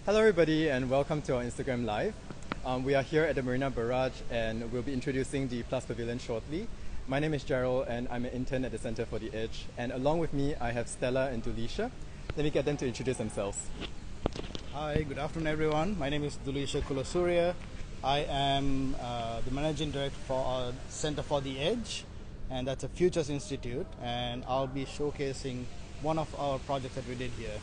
Hello everybody and welcome to our Instagram Live. We are here at the Marina Barrage and we'll be introducing the Plus Pavilion shortly. My name is Gerald and I'm an intern at the Center for the Edge, and along with me I have Stella and Dulisha. Let me get them to introduce themselves. Hi, good afternoon everyone. My name is Dulisha Kulasurya. I am the Managing Director for our Center for the Edge, and that's a Futures Institute, and I'll be showcasing one of our projects that we did here.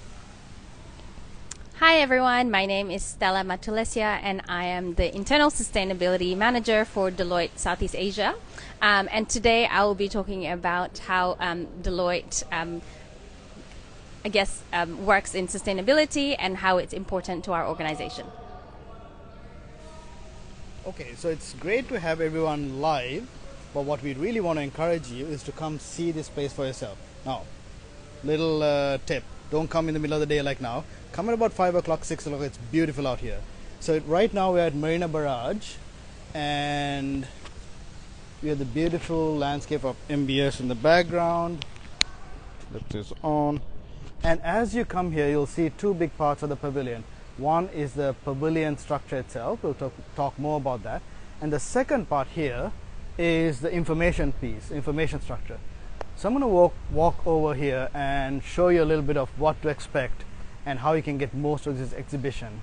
Hi everyone, my name is Stella Matulesia and I am the Internal Sustainability Manager for Deloitte Southeast Asia. And today I will be talking about how Deloitte works in sustainability and how it's important to our organization. Okay, so it's great to have everyone live, but what we really want to encourage you is to come see this place for yourself. Now, little tip, don't come in the middle of the day like now. Come at about 5 o'clock, 6 o'clock, it's beautiful out here. So right now we're at Marina Barrage and we have the beautiful landscape of MBS in the background. Flip this on. And as you come here, you'll see two big parts of the pavilion. One is the pavilion structure itself. We'll talk more about that. And the second part here is the information piece, information structure. So I'm going to walk over here and show you a little bit of what to expect and how you can get most of this exhibition.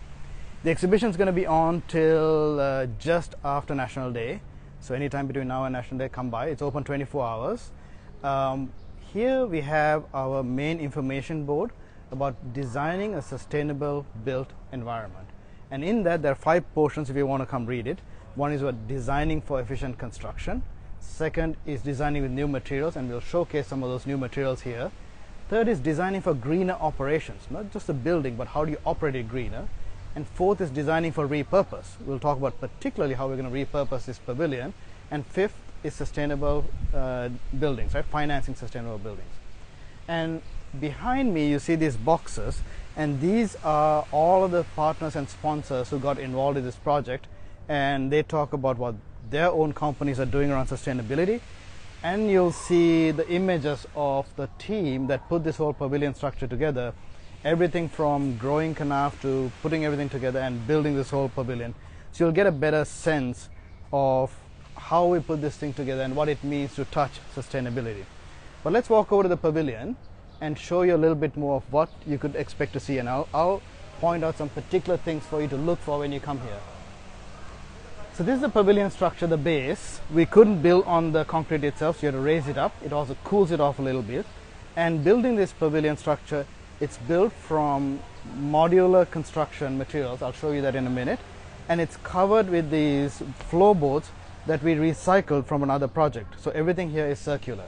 The exhibition is going to be on till just after National Day. So anytime between now and National Day, come by. It's open 24 hours. Here we have our main information board about designing a sustainable built environment. And in that, there are 5 portions if you want to come read it. One is about designing for efficient construction. Second is designing with new materials, and we'll showcase some of those new materials here. Third is designing for greener operations, not just the building, but how do you operate it greener. And fourth is designing for repurpose. We'll talk about particularly how we're going to repurpose this pavilion. And fifth is sustainable buildings, right? Financing sustainable buildings. And behind me, you see these boxes, and these are all of the partners and sponsors who got involved in this project, and they talk about what their own companies are doing around sustainability. And you'll see the images of the team that put this whole pavilion structure together, everything from growing kanaf to putting everything together and building this whole pavilion. So you'll get a better sense of how we put this thing together and what it means to touch sustainability. But let's walk over to the pavilion and show you a little bit more of what you could expect to see, and I'll point out some particular things for you to look for when you come here. So this is the pavilion structure, the base. We couldn't build on the concrete itself, so you had to raise it up. It also cools it off a little bit. And building this pavilion structure, it's built from modular construction materials. I'll show you that in a minute. And it's covered with these floorboards that we recycled from another project. So everything here is circular.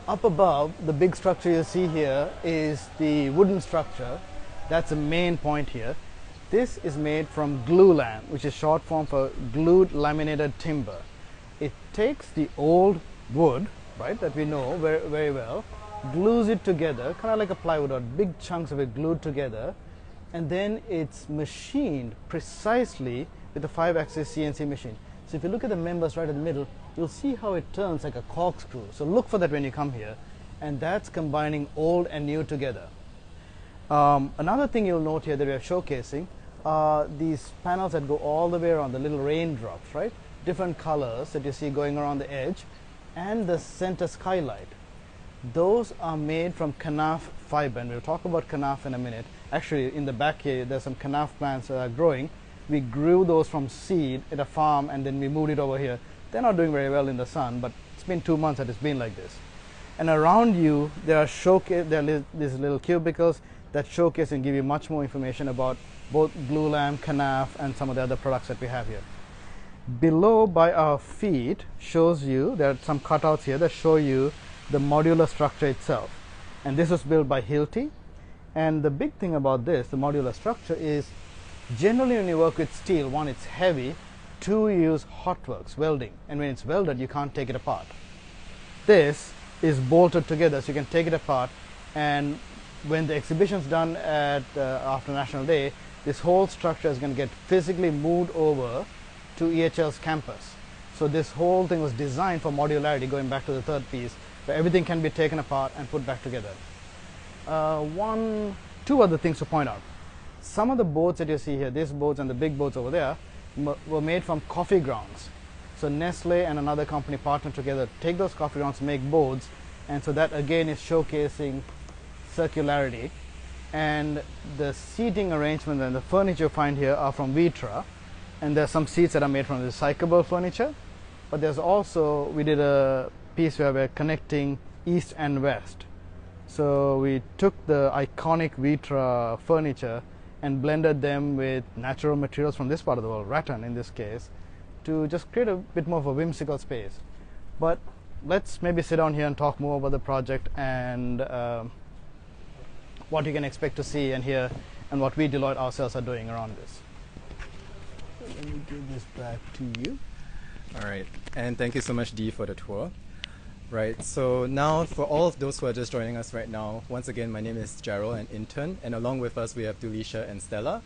Up above, the big structure you see here is the wooden structure. That's the main point here. This is made from glulam, which is short form for glued laminated timber. It takes the old wood, right, that we know very, very well, glues it together, kind of like a plywood, or big chunks of it glued together, and then it's machined precisely with a 5-axis CNC machine. So if you look at the members right in the middle, you'll see how it turns like a corkscrew. So look for that when you come here, and that's combining old and new together. Another thing you'll note here that we are showcasing are these panels that go all the way around, the little raindrops, right? Different colors that you see going around the edge, and the center skylight. Those are made from kanaf fiber, and we'll talk about kanaf in a minute. Actually, in the back here, there's some kanaf plants that are growing. We grew those from seed at a farm, and then we moved it over here. They're not doing very well in the sun, but it's been 2 months that it's been like this. And around you, there are these little cubicles that showcase and give you much more information about both glulam, kanaf, and some of the other products that we have here. Below by our feet shows you, there are some cutouts here that show you the modular structure itself. And this was built by Hilti. And the big thing about this, the modular structure, is generally when you work with steel, one, it's heavy, two, you use hot works, welding. And when it's welded, you can't take it apart. This is bolted together, so you can take it apart, and when the exhibition's done at after National Day, this whole structure is going to get physically moved over to EHL's campus. So this whole thing was designed for modularity, going back to the third piece, where everything can be taken apart and put back together. Two other things to point out. some of the boards that you see here, these boards and the big boards over there, were made from coffee grounds. So Nestle and another company partnered together to take those coffee grounds, make boards, and so that again is showcasing circularity. And the seating arrangement and the furniture you find here are from Vitra, and there's some seats that are made from recyclable furniture. But there's also, we did a piece where we're connecting east and west. So we took the iconic Vitra furniture and blended them with natural materials from this part of the world, rattan in this case, to just create a bit more of a whimsical space. But let's maybe sit down here and talk more about the project and what you can expect to see and hear, and what we Deloitte ourselves are doing around this. Let me give this back to you. All right, and thank you so much, Dee, for the tour. Right, so now for all of those who are just joining us right now, once again, my name is Gerald, an intern, and along with us we have Dulisha and Stella.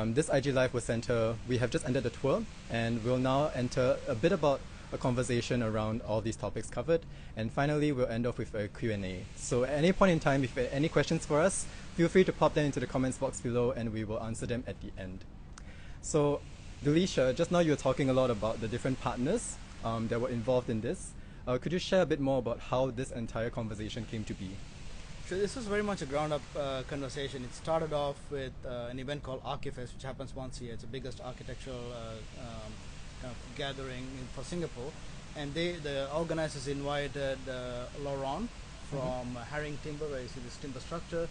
This IG Live will center, we have just ended the tour, and we'll now enter a bit about a conversation around all these topics covered, and finally we'll end off with a Q&A. So at any point in time, if you have any questions for us, feel free to pop them into the comments box below and we will answer them at the end. So Dulisha, just now you were talking a lot about the different partners that were involved in this. Could you share a bit more about how this entire conversation came to be? So this was very much a ground-up conversation. It started off with an event called Archifest, which happens once a year. It's the biggest architectural kind of gathering for Singapore. And the organizers invited Laurent from Herring Timber, where you see this timber structure,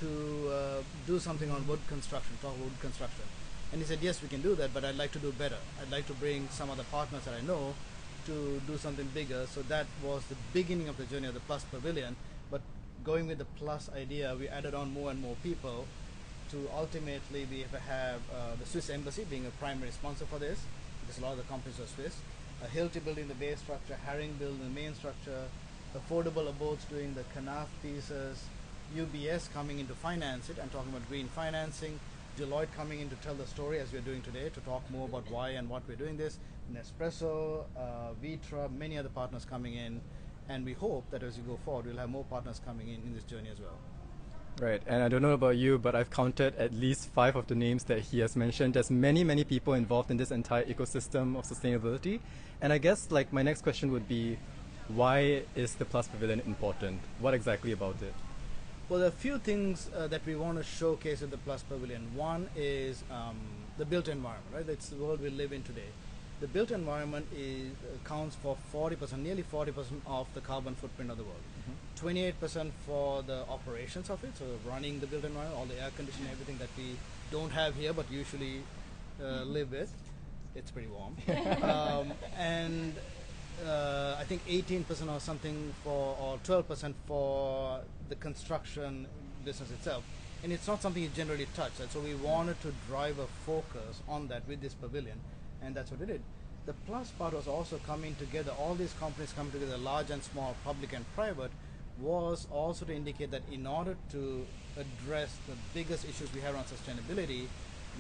to do something on wood construction, talk about wood construction. And he said, yes, we can do that, but I'd like to do better. I'd like to bring some other partners that I know to do something bigger. So that was the beginning of the journey of the Plus Pavilion. But going with the Plus idea, we added on more and more people to ultimately we have the Swiss Embassy being a primary sponsor for this, because a lot of the companies are Swiss. Hilti building the base structure, Herring building the main structure, Affordable Abodes doing the Kanaf pieces, UBS coming in to finance it and talking about green financing, Deloitte coming in to tell the story as we're doing today, to talk more about why and what we're doing this, Nespresso, Vitra, many other partners coming in, and we hope that as you go forward we'll have more partners coming in this journey as well. Right, and I don't know about you, but I've counted at least 5 of the names that he has mentioned. There's many people involved in this entire ecosystem of sustainability, and I guess like my next question would be, why is the Plus Pavilion important? What exactly about it? Well, there are a few things that we want to showcase at the Plus Pavilion. One is the built environment, right? It's the world we live in today. The built environment accounts for 40%, nearly 40% of the carbon footprint of the world. 28% for the operations of it, so running the built environment, all the air conditioning, everything that we don't have here but usually live with. It's pretty warm. And I think 18% or something or 12% for the construction business itself. And it's not something you generally touch. And so we wanted to drive a focus on that with this pavilion, and that's what we did. The plus part was also coming together, all these companies coming together, large and small, public and private, was also to indicate that in order to address the biggest issues we have around sustainability,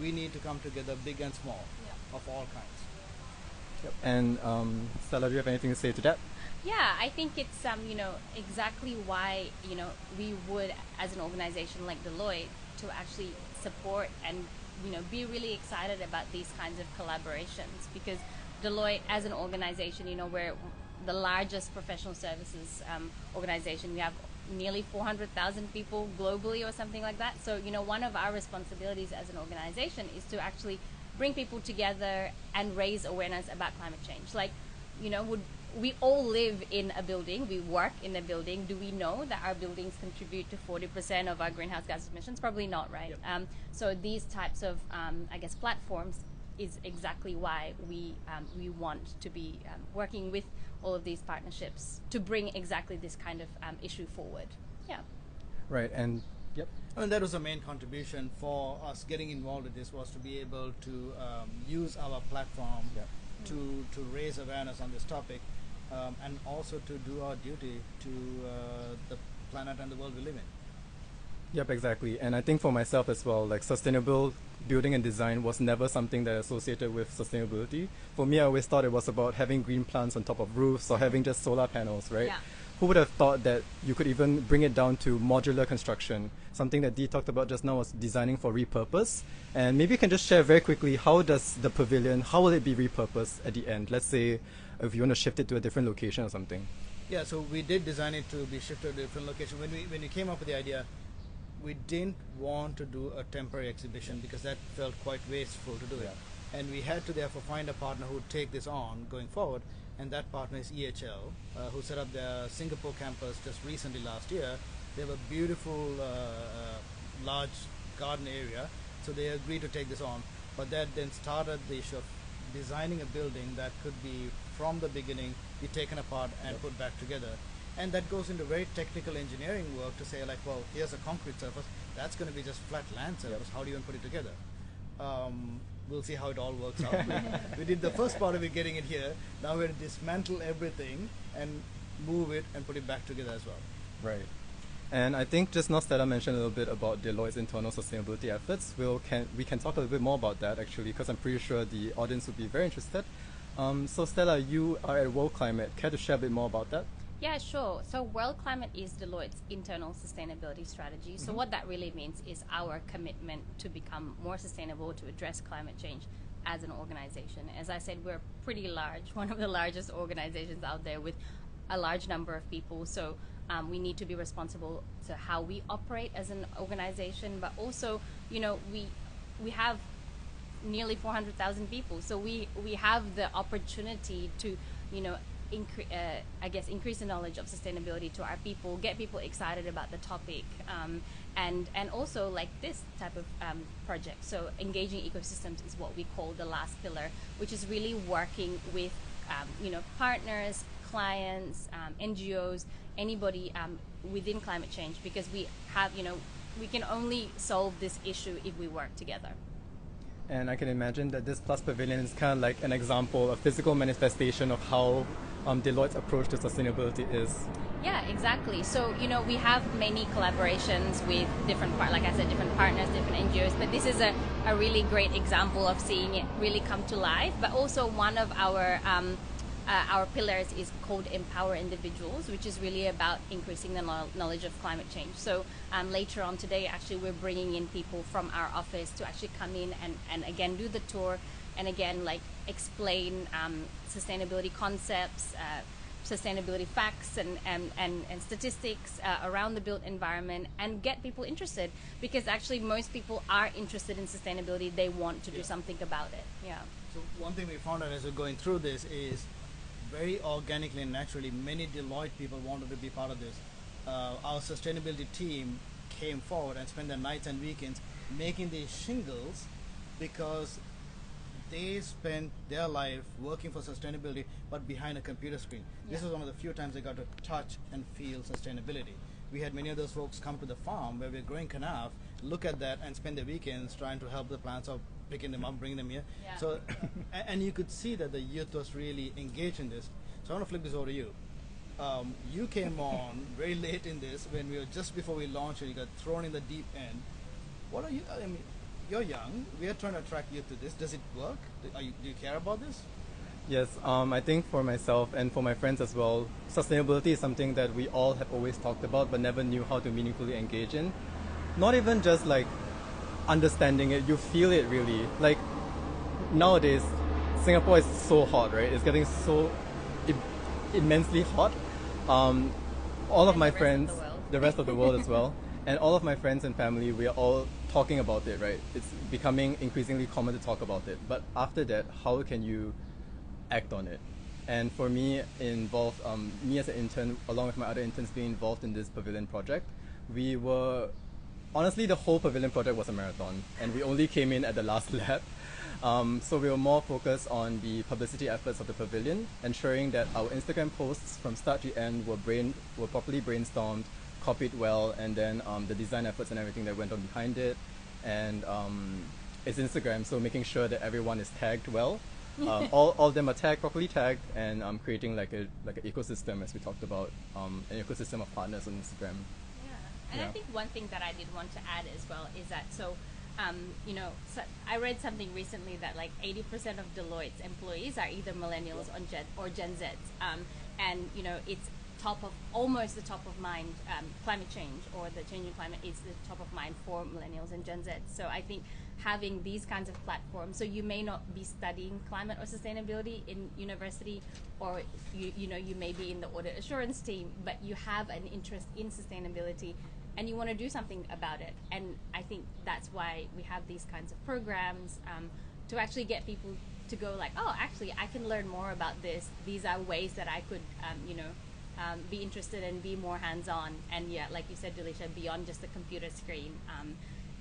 we need to come together big and small, of all kinds. Yep. And Stella, do you have anything to say to that? Yeah, I think it's exactly why we would, as an organization like Deloitte, to actually support and be really excited about these kinds of collaborations, because Deloitte as an organization, we're the largest professional services organization. We have nearly 400,000 people globally or something like that. So one of our responsibilities as an organization is to actually bring people together and raise awareness about climate change. Like, would we all live in a building, we work in a building, do we know that our buildings contribute to 40% of our greenhouse gas emissions? Probably not, right? Yep. So these types of, I guess, platforms is exactly why we want to be working with all of these partnerships to bring exactly this kind of issue forward. Yeah. Right, and yep. And that was the main contribution for us getting involved with this, was to be able to use our platform to raise awareness on this topic, and also to do our duty to the planet and the world we live in. Yep, exactly. And I think for myself as well, like sustainable building and design was never something that I associated with sustainability. For me, I always thought it was about having green plants on top of roofs or having just solar panels, right? Yeah. who would have thought that you could even bring it down to modular construction? Something that Dee talked about just now was designing for repurpose. And maybe you can just share very quickly, how does the pavilion, how will it be repurposed at the end? Let's say if you want to shift it to a different location or something. Yeah, so we did design it to be shifted to a different location. When we came up with the idea, we didn't want to do a temporary exhibition because that felt quite wasteful to do it. And we had to therefore find a partner who would take this on going forward, and that partner is EHL, who set up their Singapore campus just recently last year. They have a beautiful large garden area, so they agreed to take this on. But that then started the issue of designing a building that could be from the beginning be taken apart and put back together. And that goes into very technical engineering work to say, like, well, here's a concrete surface, that's going to be just flat land surface, how do you even put it together? We'll see how it all works out. We did the first part of it, getting it here. Now we're going to dismantle everything and move it and put it back together as well. Right. And I think just now Stella mentioned a little bit about Deloitte's internal sustainability efforts. We can talk a little bit more about that actually, because I'm pretty sure the audience would be very interested. So Stella, you are at World Climate. Care to share a bit more about that? Yeah, sure. So World Climate is Deloitte's internal sustainability strategy. So what that really means is our commitment to become more sustainable, to address climate change as an organization. As I said, we're pretty large, one of the largest organizations out there with a large number of people. So we need to be responsible to how we operate as an organization, but also, you know, we have nearly 400,000 people. So we have the opportunity to, you know, increase the knowledge of sustainability to our people, get people excited about the topic, and also like this type of project. So engaging ecosystems is what we call the last pillar, which is really working with you know, partners, clients, NGOs, anybody within climate change, because we have, you know, we can only solve this issue if we work together. And I can imagine that this Plus Pavilion is kind of like an example, a physical manifestation of how Deloitte's approach to sustainability is. Yeah, exactly. So, you know, we have many collaborations with different different partners, different NGOs, but this is a really great example of seeing it really come to life. But also one of our pillars is called Empower Individuals, which is really about increasing the knowledge of climate change. So later on today, actually, we're bringing in people from our office to actually come in and again do the tour, and again, like, explain sustainability concepts, sustainability facts and statistics around the built environment, and get people interested, because actually most people are interested in sustainability. They want to do something about it. Yeah. So one thing we found out as we're going through this is very organically and naturally, many Deloitte people wanted to be part of this. Our sustainability team came forward and spent their nights and weekends making these shingles, because they spent their life working for sustainability but behind a computer screen. This was one of the few times they got to touch and feel sustainability. We had many of those folks come to the farm where we're growing kanaf, look at that and spend their weekends trying to help the plants out, picking them up, bringing them here. Yeah. So, and you could see that the youth was really engaged in this. So I want to flip this over to you. You came on very late in this, when we were just before we launched and you got thrown in the deep end. What are you, I mean, you're young, we are trying to attract youth to this. Does it work? Do you care about this? Yes, I think for myself and for my friends as well, sustainability is something that we all have always talked about but never knew how to meaningfully engage in. Not even just like understanding it, you feel it really. Like nowadays, Singapore is so hot, right? It's getting so immensely hot. All of my friends, the rest of the world as well, and all of my friends and family, we are all talking about it, right? It's becoming increasingly common to talk about it. But after that, how can you act on it? And for me, involved, me as an intern, along with my other interns being involved in this pavilion project, we were, honestly, the whole pavilion project was a marathon, and we only came in at the last lap. So we were more focused on the publicity efforts of the pavilion, ensuring that our Instagram posts from start to end were properly brainstormed, copied well, and then the design efforts and everything that went on behind it. And it's Instagram, so making sure that everyone is tagged well. All of them are properly tagged, and creating like an ecosystem, as we talked about, an ecosystem of partners on Instagram. And I think one thing that I did want to add as well is that, you know, so I read something recently that like 80% of Deloitte's employees are either millennials or Gen Zs, and you know, it's almost the top of mind. Climate change or the changing climate is the top of mind for millennials and Gen Z. So I think having these kinds of platforms, so you may not be studying climate or sustainability in university, or you may be in the audit assurance team, but you have an interest in sustainability and you want to do something about it. And I think that's why we have these kinds of programs, to actually get people to go like, oh, actually I can learn more about this. These are ways that I could be interested and be more hands-on, and yeah, like you said, Delisha, beyond just the computer screen.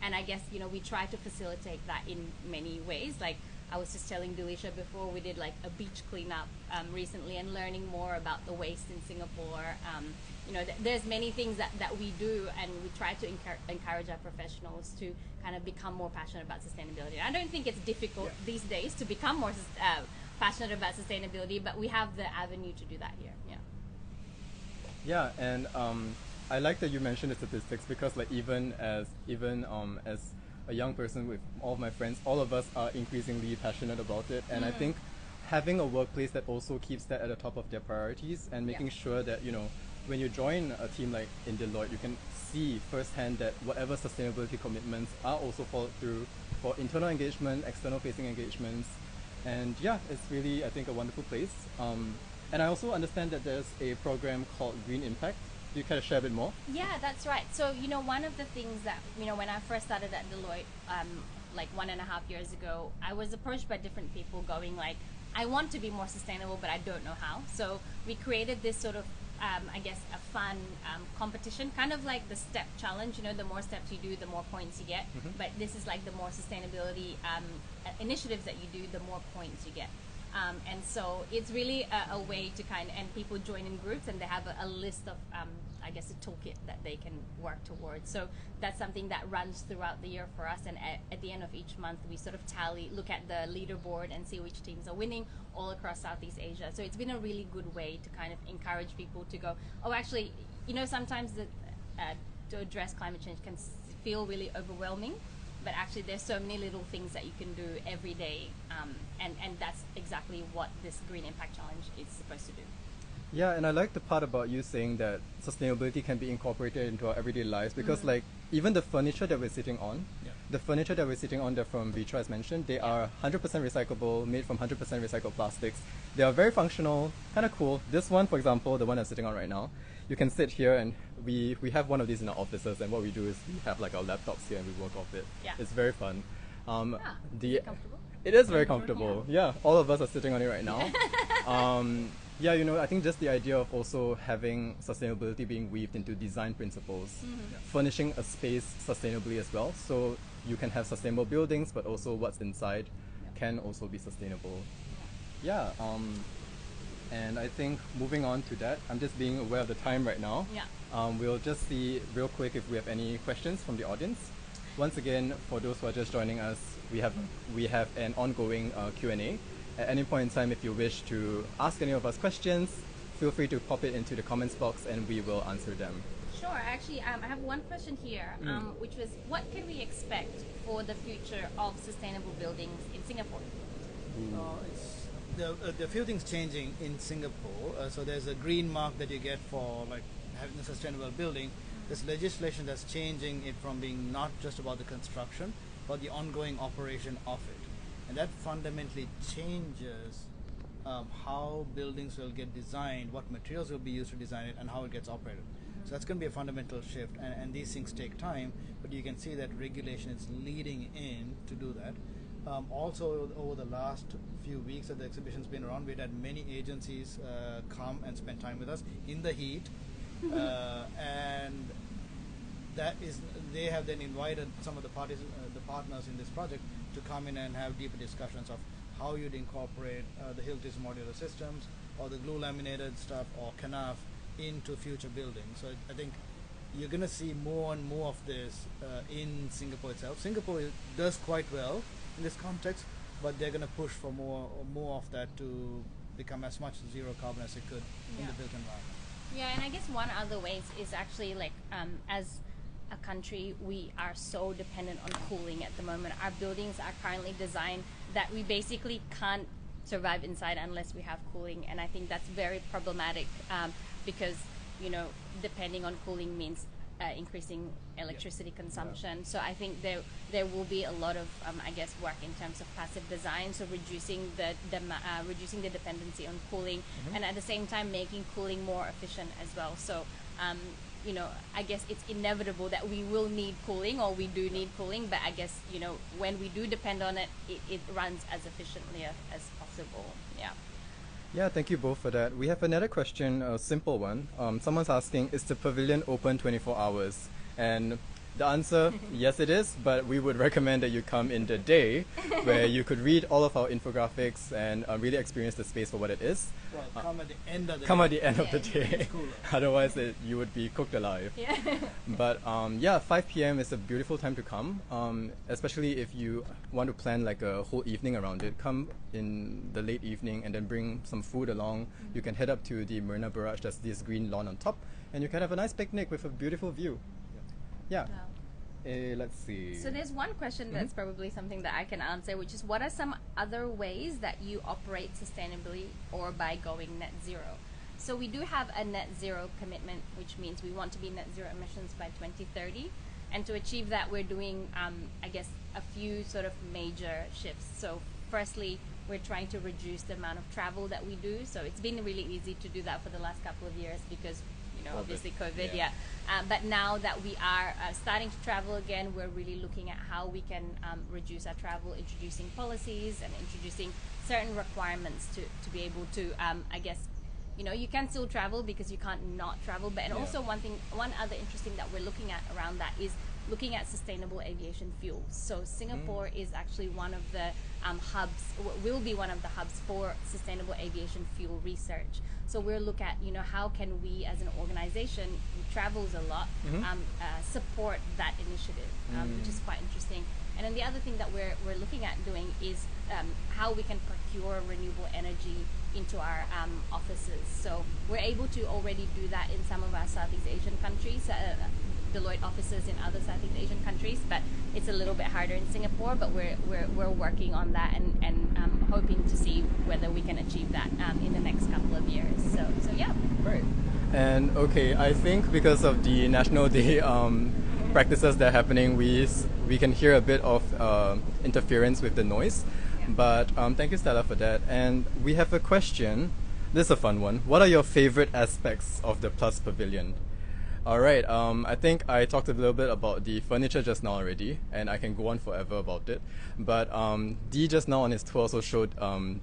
And I guess we try to facilitate that in many ways. Like I was just telling Delisha before, we did like a beach cleanup recently, and learning more about the waste in Singapore. There's many things that we do, and we try to encourage our professionals to kind of become more passionate about sustainability. I don't think it's difficult these days to become more passionate about sustainability, but we have the avenue to do that here. Yeah, and I like that you mentioned the statistics, because like even as a young person with all of my friends, all of us are increasingly passionate about it, and I think having a workplace that also keeps that at the top of their priorities, and making sure that when you join a team like in Deloitte, you can see firsthand that whatever sustainability commitments are also followed through for internal engagement, external facing engagements, and yeah, it's really, I think, a wonderful place. And I also understand that there's a program called Green Impact. Do you kind of share a bit more? Yeah, that's right. So, one of the things that, when I first started at Deloitte, like 1.5 years ago, I was approached by different people going like, I want to be more sustainable, but I don't know how. So we created this sort of, I guess, a fun competition, kind of like the step challenge. The more steps you do, the more points you get. But this is like the more sustainability initiatives that you do, the more points you get. And so it's really a way to and people join in groups, and they have a list of, I guess, a toolkit that they can work towards. So that's something that runs throughout the year for us, and at the end of each month we sort of look at the leaderboard and see which teams are winning all across Southeast Asia. So it's been a really good way to kind of encourage people to go, oh, actually, sometimes to address climate change can feel really overwhelming, but actually there's so many little things that you can do every day, and that's exactly what this Green Impact Challenge is supposed to do. Yeah, and I like the part about you saying that sustainability can be incorporated into our everyday lives, because like even the furniture that we're sitting on, they're from Vitra, as mentioned. They are 100% recyclable, made from 100% recycled plastics. They are very functional, kind of cool. This one, for example, the one I'm sitting on right now, you can sit here, and we have one of these in our offices, and what we do is we have like our laptops here and we work off it. Yeah. It's very fun. Is it comfortable? It is very comfortable. Yeah, all of us are sitting on it right now. Yeah, I think just the idea of also having sustainability being weaved into design principles, furnishing a space sustainably as well, so you can have sustainable buildings, but also what's inside can also be sustainable. Yeah, and I think moving on to that, I'm just being aware of the time right now. Yeah. We'll just see real quick if we have any questions from the audience. Once again, for those who are just joining us, we have an ongoing Q&A. At any point in time, if you wish to ask any of us questions, feel free to pop it into the comments box and we will answer them. Sure. Actually, I have one question here, which was, what can we expect for the future of sustainable buildings in Singapore? There are a few things changing in Singapore. So there's a green mark that you get for like having a sustainable building. There's legislation that's changing it from being not just about the construction, but the ongoing operation of it. And that fundamentally changes how buildings will get designed, what materials will be used to design it, and how it gets operated. So that's going to be a fundamental shift, and these things take time, but you can see that regulation is leading in to do that. Also, over the last few weeks that the exhibition's been around, we've had many agencies come and spend time with us in the heat, and they have then invited some of the parties, the partners in this project, to come in and have deeper discussions of how you'd incorporate the Hiltis modular systems or the glue laminated stuff or canaf into future buildings. So I think you're going to see more and more of this in Singapore itself. Singapore does quite well in this context, but they're going to push for more of that to become as much zero carbon as it could in the built environment. Yeah, and I guess one other ways is actually like as a country, we are so dependent on cooling at the moment. Our buildings are currently designed that we basically can't survive inside unless we have cooling, and I think that's very problematic because depending on cooling means increasing electricity consumption. So I think there will be a lot of I guess work in terms of passive design, so reducing the dependency on cooling, and at the same time making cooling more efficient as well. So I guess it's inevitable that we will need cooling, or we do need cooling, but I guess when we do depend on it, it runs as efficiently as possible. Yeah, thank you both for that. We have another question, a simple one. Someone's asking, is the pavilion open 24 hours? And the answer, yes it is, but we would recommend that you come in the day where you could read all of our infographics and really experience the space for what it is. Well, come at the end of the Come day. at the end of the day. It's cooler. Otherwise you would be cooked alive. Yeah. But 5 p.m. is a beautiful time to come, especially if you want to plan like a whole evening around it. Come in the late evening and then bring some food along. You can head up to the Marina Barrage, there's this green lawn on top, and you can have a nice picnic with a beautiful view. Yeah. Let's see. So there's one question that's probably something that I can answer, which is, what are some other ways that you operate sustainably or by going net zero? So we do have a net zero commitment, which means we want to be net zero emissions by 2030. And to achieve that, we're doing, I guess, a few sort of major shifts. So firstly, we're trying to reduce the amount of travel that we do. So it's been really easy to do that for the last couple of years because obviously COVID, but now that we are starting to travel again, we're really looking at how we can reduce our travel, introducing policies and introducing certain requirements to be able to, I guess, you can still travel because you can't not travel. But and also one other interesting that we're looking at around that is looking at sustainable aviation fuels. So Singapore is actually one of the hubs, will be one of the hubs for sustainable aviation fuel research. So we'll look at, how can we as an organization who travels a lot support that initiative, which is quite interesting. And then the other thing that we're looking at doing is how we can procure renewable energy into our offices. So we're able to already do that in some of our Southeast Asian countries, Deloitte offices in other Southeast Asian countries, but it's a little bit harder in Singapore. But we're working on that and hoping to see whether we can achieve that in the next couple of years. So yeah. Right. And okay, I think because of the National Day practices that are happening, we can hear a bit of interference with the noise. But thank you, Stella, for that. And we have a question. This is a fun one. What are your favorite aspects of the Plus Pavilion? All right. I think I talked a little bit about the furniture just now already, and I can go on forever about it. But Dee just now on his tour also showed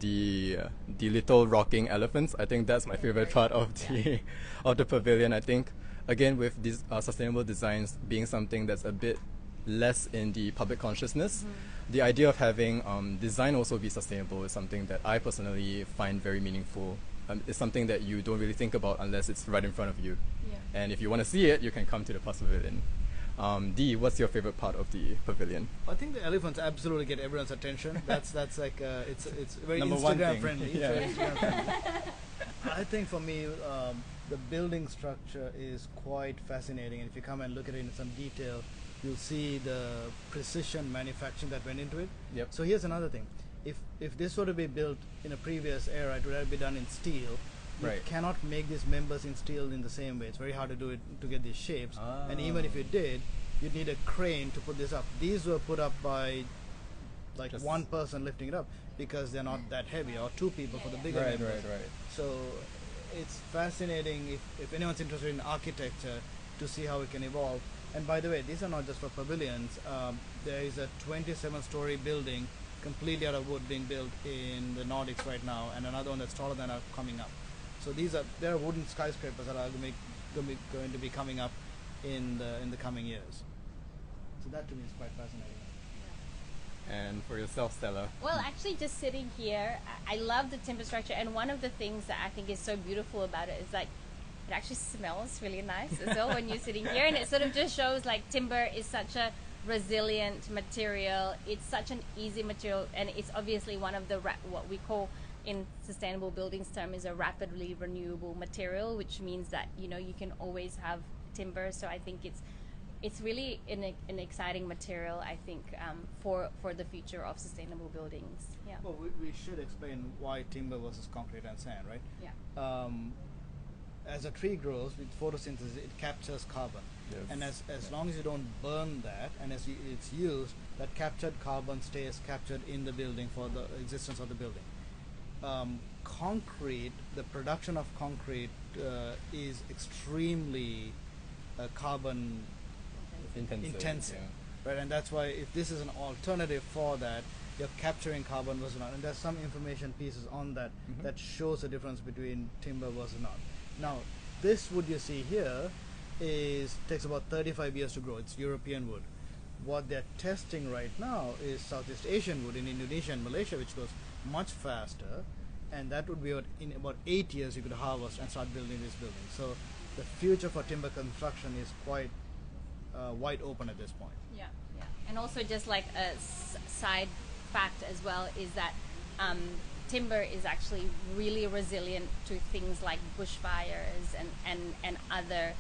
the little rocking elephants. I think that's my favorite part of the pavilion. I think again with these sustainable designs being something that's a bit less in the public consciousness, the idea of having design also be sustainable is something that I personally find very meaningful. It's something that you don't really think about unless it's right in front of you. And if you want to see it, you can come to the Plus Pavilion. Dee, what's your favorite part of the pavilion? I think the elephants absolutely get everyone's attention. That's like it's very Number one Instagram thing. friendly. Yeah. It's very Instagram friendly. I think for me, the building structure is quite fascinating. And if you come and look at it in some detail, you'll see the precision manufacturing that went into it. Yep. So here's another thing. If this were to be built in a previous era, it would have been done in steel. You Right. cannot make these members in steel in the same way. It's very hard to do it to get these shapes. And even if you did, you'd need a crane to put this up. These were put up by like Just one person lifting it up because they're not that heavy, or two people for the bigger Right, members. right, right. So it's fascinating if anyone's interested in architecture to see how it can evolve. And by the way, these are not just for pavilions. There is a 27-story building completely out of wood being built in the Nordics right now, and another one that's taller than are coming up. So there are wooden skyscrapers that are going to be coming up in the coming years. So that to me is quite fascinating. And for yourself, Stella? Well, actually, just sitting here, I love the timber structure, and one of the things that I think is so beautiful about it is like it actually smells really nice as well when you're sitting here, and it sort of just shows like timber is such a resilient material. It's such an easy material, and it's obviously one of the what we call in sustainable buildings term is a rapidly renewable material, which means that you can always have timber. So I think it's really an exciting material, I think, for the future of sustainable buildings. Yeah. Well, we should explain why timber versus concrete and sand, right? Yeah. as a tree grows with photosynthesis, it captures carbon. Yes. And as long as you don't burn that, and as it's used, that captured carbon stays captured in the building for the existence of the building. Concrete, the production of concrete is extremely carbon intensive. Yeah. Right? And that's why if this is an alternative for that, you're capturing carbon versus not. And there's some information pieces on that that shows the difference between timber versus not. Now, this wood you see here takes about 35 years to grow. It's European wood. What they're testing right now is Southeast Asian wood in Indonesia and Malaysia, which goes much faster, and that would be in about 8 years you could harvest and start building this building. So the future for timber construction is quite wide open at this point. Yeah, yeah. And also just like a side fact as well is that timber is actually really resilient to things like bushfires and other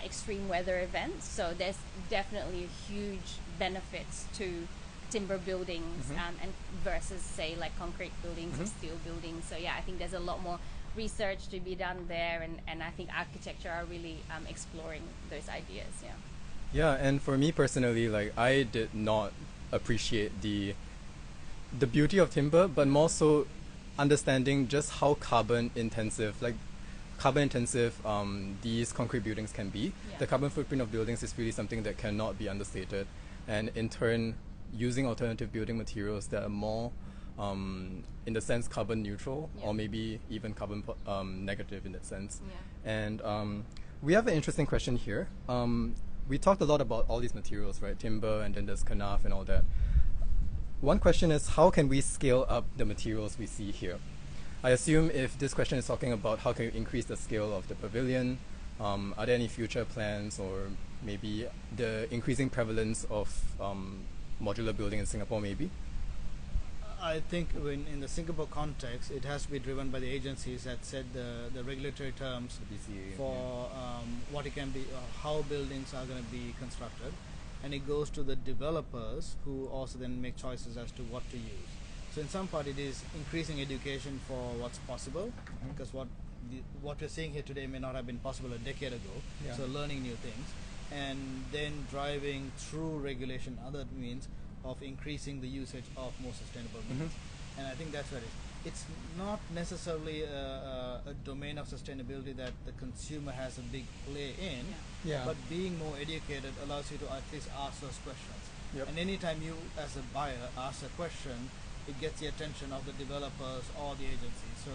extreme weather events. So there's definitely huge benefits to timber buildings and versus say like concrete buildings or steel buildings. So yeah, I think there's a lot more research to be done there, and I think architecture are really exploring those ideas. Yeah. Yeah, and for me personally, like I did not appreciate the beauty of timber, but more so understanding just how carbon intensive these concrete buildings can be. Yeah. The carbon footprint of buildings is really something that cannot be understated, and in turn, using alternative building materials that are more, in the sense, carbon neutral, or maybe even carbon negative in that sense. Yeah. And we have an interesting question here. We talked a lot about all these materials, right? Timber, and then there's kanaf and all that. One question is, how can we scale up the materials we see here? I assume if this question is talking about how can you increase the scale of the pavilion, are there any future plans, or maybe the increasing prevalence of modular building in Singapore maybe? I think in the Singapore context, it has to be driven by the agencies that set the regulatory terms for what it can be, how buildings are going to be constructed, and it goes to the developers who also then make choices as to what to use. So in some part, it is increasing education for what's possible, because what we're seeing here today may not have been possible a decade ago. Yeah. So learning new things, and then driving through regulation other means of increasing the usage of more sustainable means. And I think that's where it's not necessarily a domain of sustainability that the consumer has a big play in, but being more educated allows you to at least ask those questions. And anytime you as a buyer ask a question, it gets the attention of the developers or the agencies. So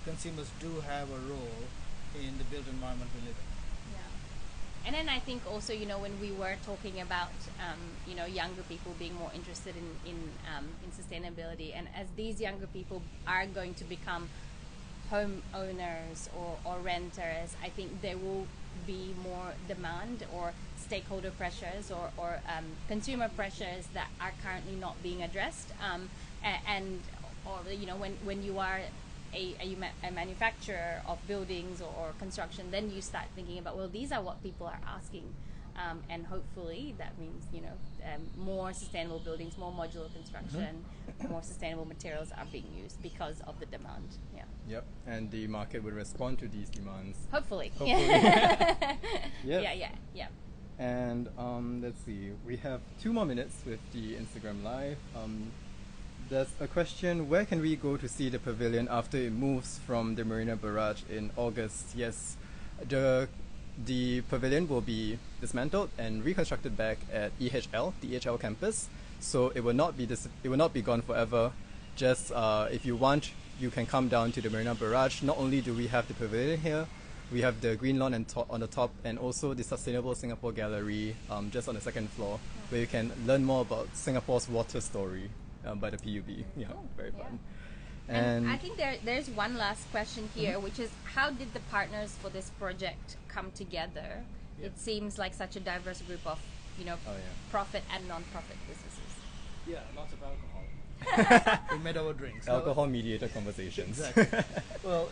consumers do have a role in the built environment we live in. And then I think also, when we were talking about, younger people being more interested in sustainability, and as these younger people are going to become homeowners or renters, I think there will be more demand or stakeholder pressures or consumer pressures that are currently not being addressed. When you are a manufacturer of buildings or construction, then you start thinking about, well, these are what people are asking, and hopefully that means more sustainable buildings, more modular construction, more sustainable materials are being used because of the demand. And the market will respond to these demands. Hopefully. Yeah. And let's see, we have 2 more minutes with the Instagram Live. There's a question, where can we go to see the pavilion after it moves from the Marina Barrage in August? Yes, the pavilion will be dismantled and reconstructed back at EHL, the EHL campus. So it will not be gone forever. Just if you want, you can come down to the Marina Barrage. Not only do we have the pavilion here, we have the green lawn on the top, and also the Sustainable Singapore Gallery just on the 2nd floor, where you can learn more about Singapore's water story. By the PUB. Very fun. And I think there's one last question here, which is, how did the partners for this project come together? It seems like such a diverse group of, profit and non-profit businesses. Yeah, lots of alcohol. We made our drinks. Alcohol-mediated conversations. Exactly. Well,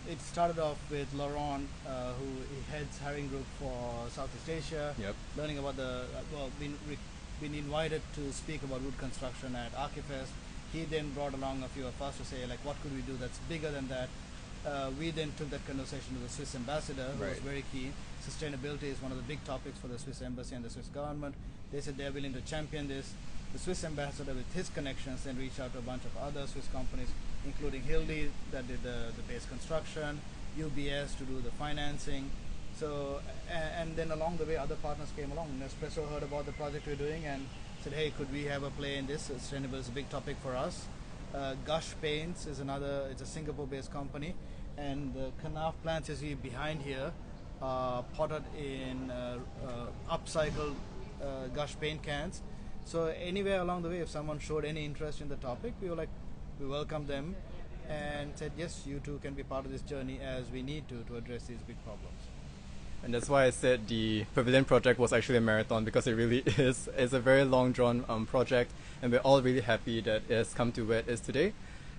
it started off with Laurent, who heads hiring group for Southeast Asia. Learning about been invited to speak about wood construction at Archifest. He then brought along a few of us to say, like, what could we do that's bigger than that? We then took that conversation to the Swiss ambassador, who was Right. very keen. Sustainability is one of the big topics for the Swiss embassy and the Swiss government. They said they're willing to champion this. The Swiss ambassador, with his connections, then reached out to a bunch of other Swiss companies, including Hildy, that did the base construction, UBS to do the financing. So, and then along the way, other partners came along. Nespresso heard about the project we're doing and said, hey, could we have a play in this? Sustainable is a big topic for us. Gush Paints is another, it's a Singapore-based company. And the Kanaf plants you see behind here are potted in upcycled Gush paint cans. So anywhere along the way, if someone showed any interest in the topic, we welcomed them and said, yes, you too can be part of this journey as we need to address these big problems. And that's why I said the Pavilion project was actually a marathon, because it really is. It's a very long drawn project, and we're all really happy that it has come to where it is today.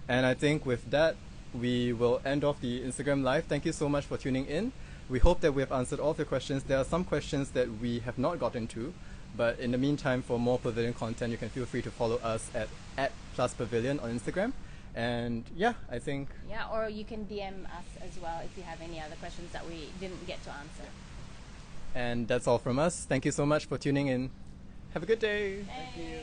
And I think with that, we will end off the Instagram Live. Thank you so much for tuning in. We hope that we have answered all of your questions. There are some questions that we have not gotten to, but in the meantime, for more Pavilion content, you can feel free to follow us at +Pavilion on Instagram. And yeah, I think... Yeah, or you can DM us as well if you have any other questions that we didn't get to answer. And that's all from us. Thank you so much for tuning in. Have a good day. Thank you.